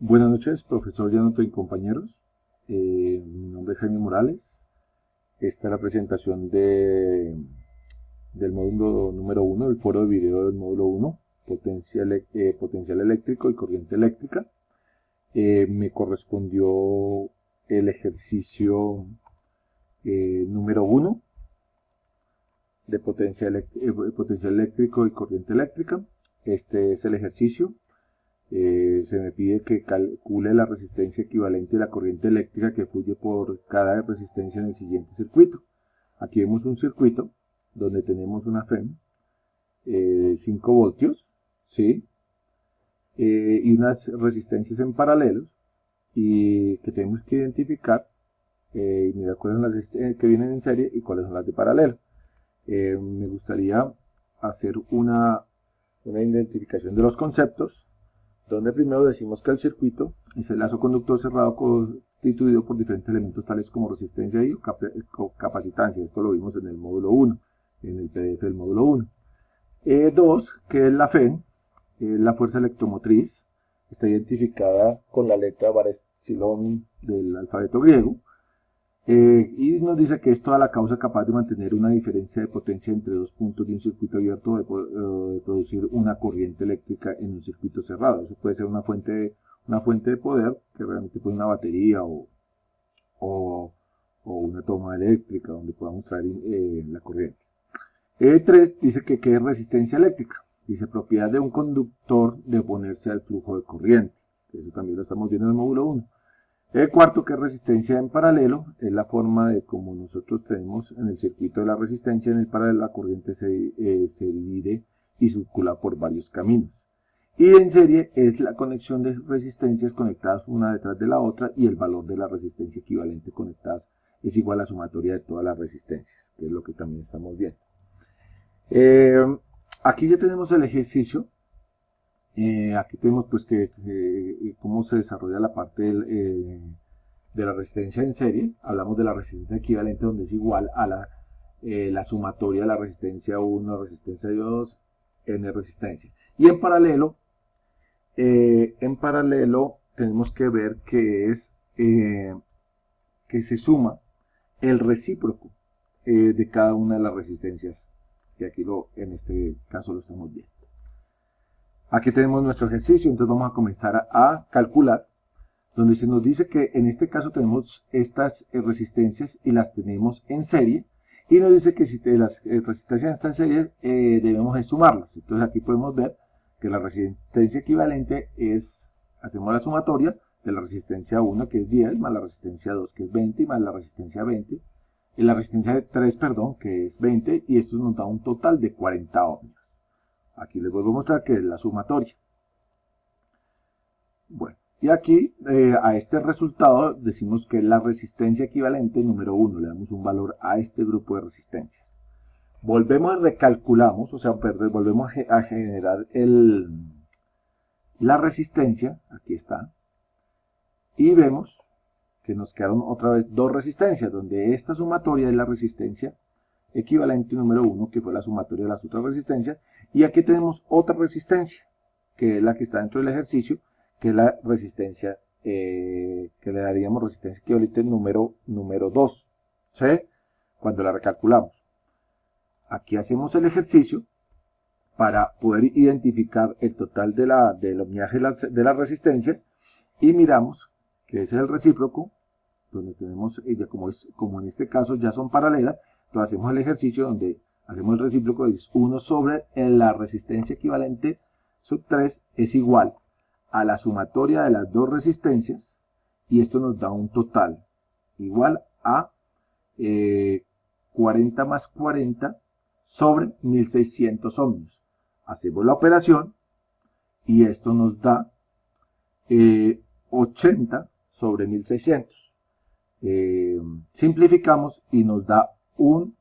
Buenas noches, profesor Jonathan y compañeros. Mi nombre es Jaime Morales. Esta es la presentación del módulo número 1, el foro de video del módulo 1, potencial eléctrico y corriente eléctrica. Me correspondió el ejercicio número 1 de potencial eléctrico y corriente eléctrica. Este es el ejercicio. Se me pide que calcule la resistencia equivalente de la corriente eléctrica que fluye por cada resistencia en el siguiente circuito. Aquí vemos un circuito donde tenemos una FEM de 5 voltios, ¿sí? Y unas resistencias en paralelo y que tenemos que identificar y mirar cuáles son las que vienen en serie y cuáles son las de paralelo. Me gustaría hacer una identificación de los conceptos, donde primero decimos que el circuito es el lazo conductor cerrado constituido por diferentes elementos tales como resistencia y o capacitancia. Esto lo vimos en el módulo 1, en el PDF del módulo 1. 2, que es la FEN, la fuerza electromotriz, está identificada con la letra bar epsilon del alfabeto griego. Y nos dice que es toda la causa capaz de mantener una diferencia de potencia entre dos puntos de un circuito abierto de producir una corriente eléctrica en un circuito cerrado. Eso puede ser una fuente de poder, que realmente puede ser una batería o una toma eléctrica donde podamos traer la corriente. 3 dice que ¿qué es resistencia eléctrica? Dice propiedad de un conductor de oponerse al flujo de corriente. Eso también lo estamos viendo en el módulo 1. El cuarto, que es resistencia en paralelo, es la forma de como nosotros tenemos en el circuito de la resistencia. En el paralelo la corriente se divide y circula por varios caminos. Y en serie es la conexión de resistencias conectadas una detrás de la otra, y el valor de la resistencia equivalente conectadas es igual a la sumatoria de todas las resistencias, que es lo que también estamos viendo. Aquí ya tenemos el ejercicio. Aquí tenemos pues cómo se desarrolla la parte de la resistencia en serie. Hablamos de la resistencia equivalente, donde es igual a la sumatoria de la resistencia 1, resistencia 2, n resistencia. Y en paralelo tenemos que ver que se suma el recíproco de cada una de las resistencias, que aquí en este caso lo estamos viendo. Aquí tenemos nuestro ejercicio, entonces vamos a comenzar a calcular, donde se nos dice que en este caso tenemos estas resistencias y las tenemos en serie, y nos dice que si las resistencias están en serie debemos de sumarlas. Entonces aquí podemos ver que la resistencia equivalente hacemos la sumatoria de la resistencia 1, que es 10, más la resistencia 2, que es 20, más la resistencia 20, y la resistencia 3, perdón, que es 20, y esto nos da un total de 40 ohmios. Aquí les vuelvo a mostrar que es la sumatoria. Bueno, y aquí a este resultado decimos que es la resistencia equivalente número 1. Le damos un valor a este grupo de resistencias. Volvemos y recalculamos, o sea, volvemos a generar la resistencia. Aquí está. Y vemos que nos quedaron otra vez dos resistencias, donde esta sumatoria es la resistencia equivalente número 1, que fue la sumatoria de las otras resistencias, y aquí tenemos otra resistencia, que es la que está dentro del ejercicio, que es la resistencia, que le daríamos resistencia equivalente número 2, ¿sí? Cuando la recalculamos. Aquí hacemos el ejercicio para poder identificar el total del ohmiaje de las resistencias, y miramos que ese es el recíproco, donde tenemos, como en este caso ya son paralelas. Entonces hacemos el ejercicio donde hacemos el recíproco, es 1 sobre la resistencia equivalente sub 3 es igual a la sumatoria de las dos resistencias, y esto nos da un total igual a 40 más 40 sobre 1600 ohmios. Hacemos la operación y esto nos da 80 sobre 1600. Simplificamos y nos da un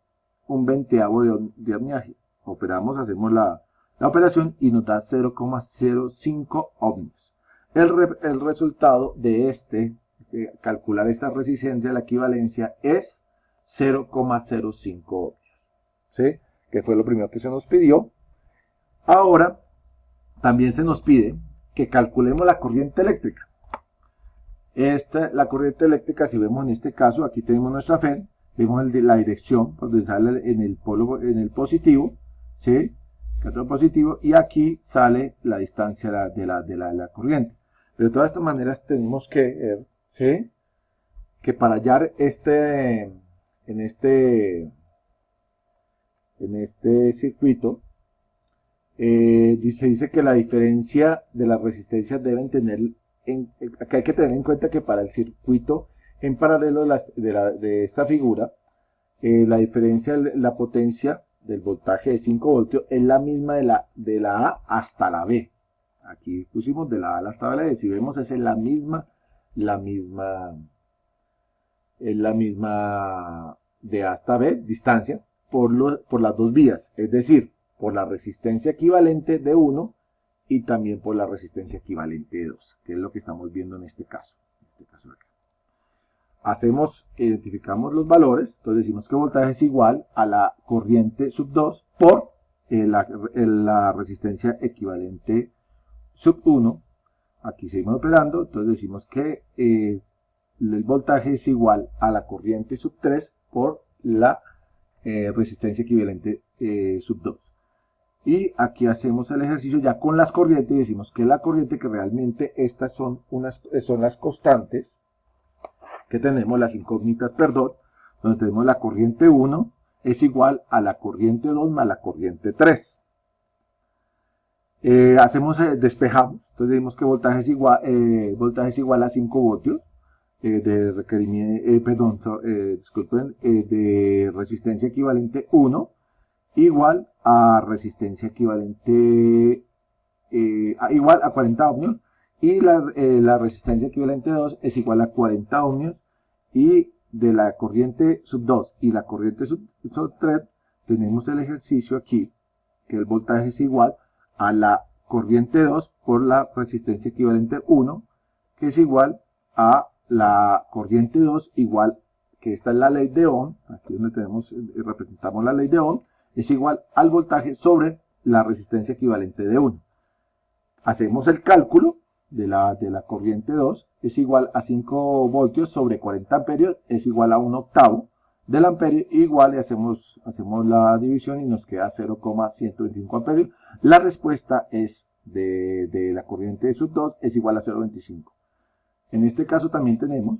veinteavo de ohmiaje. Operamos, hacemos la operación y nos da 0,05 ohmios. El resultado de calcular esta resistencia, la equivalencia, es 0,05 ohmios, ¿sí? Que fue lo primero que se nos pidió. Ahora también se nos pide que calculemos la corriente eléctrica. La corriente eléctrica, si vemos en este caso, aquí tenemos nuestra FEN, vemos la dirección donde sale en el polo, en el positivo, ¿sí? Catódo positivo, y aquí sale la distancia de la corriente. Pero de todas estas maneras tenemos que ver, ¿sí? Que para hallar en este circuito, se dice que la diferencia de las resistencias deben tener, acá hay que tener en cuenta que para el circuito en paralelo de esta figura, la diferencia, la potencia del voltaje de 5 voltios es la misma de la A hasta la B. Aquí pusimos de la A hasta la B, si vemos es la misma de A hasta B, distancia, por las dos vías, es decir, por la resistencia equivalente de 1 y también por la resistencia equivalente de 2, que es lo que estamos viendo en este caso. Acá. Identificamos los valores, entonces decimos que el voltaje es igual a la corriente sub 2 por la resistencia equivalente sub 1. Aquí seguimos operando, entonces decimos que el voltaje es igual a la corriente sub 3 por la resistencia equivalente sub 2. Y aquí hacemos el ejercicio ya con las corrientes y decimos que la corriente, que realmente estas son las constantes que tenemos, las incógnitas, perdón, donde tenemos la corriente 1 es igual a la corriente 2 más la corriente 3. Despejamos, entonces decimos que voltaje es igual a 5 voltios de requerimiento, de resistencia equivalente 1 igual a resistencia equivalente igual a 40 ohmios, y la resistencia equivalente 2 es igual a 40 ohmios, y de la corriente sub 2 y la corriente sub 3 tenemos el ejercicio aquí, que el voltaje es igual a la corriente 2 por la resistencia equivalente 1, que es igual a la corriente 2 igual, que esta es la ley de Ohm, aquí donde representamos la ley de Ohm, es igual al voltaje sobre la resistencia equivalente de 1. Hacemos el cálculo de la corriente 2, es igual a 5 voltios sobre 40 amperios, es igual a 1 octavo del amperio, igual, y hacemos la división y nos queda 0,125 amperios. La respuesta es de la corriente de sub 2 es igual a 0,25. En este caso también tenemos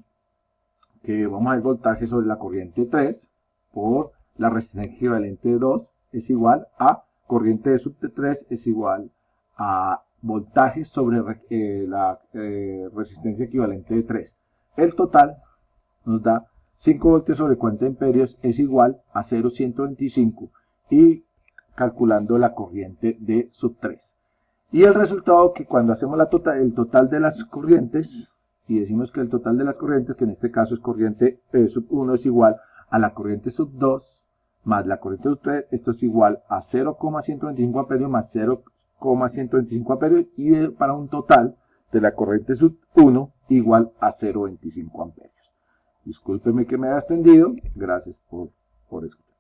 que vamos a ver voltaje sobre la corriente 3 por la resistencia equivalente de 2 es igual a corriente de sub 3 es igual a voltaje sobre la resistencia equivalente de 3. El total nos da 5 voltios sobre 40 amperios es igual a 0,125, y calculando la corriente de sub 3. Y el resultado, que cuando hacemos el total de las corrientes, y decimos que el total de las corrientes, que en este caso es corriente sub 1, es igual a la corriente sub 2 más la corriente sub 3, esto es igual a 0,125 amperios más 0,125 amperios, y para un total de la corriente sub 1 igual a 0,25 amperios. Discúlpeme que me haya extendido, gracias por escuchar.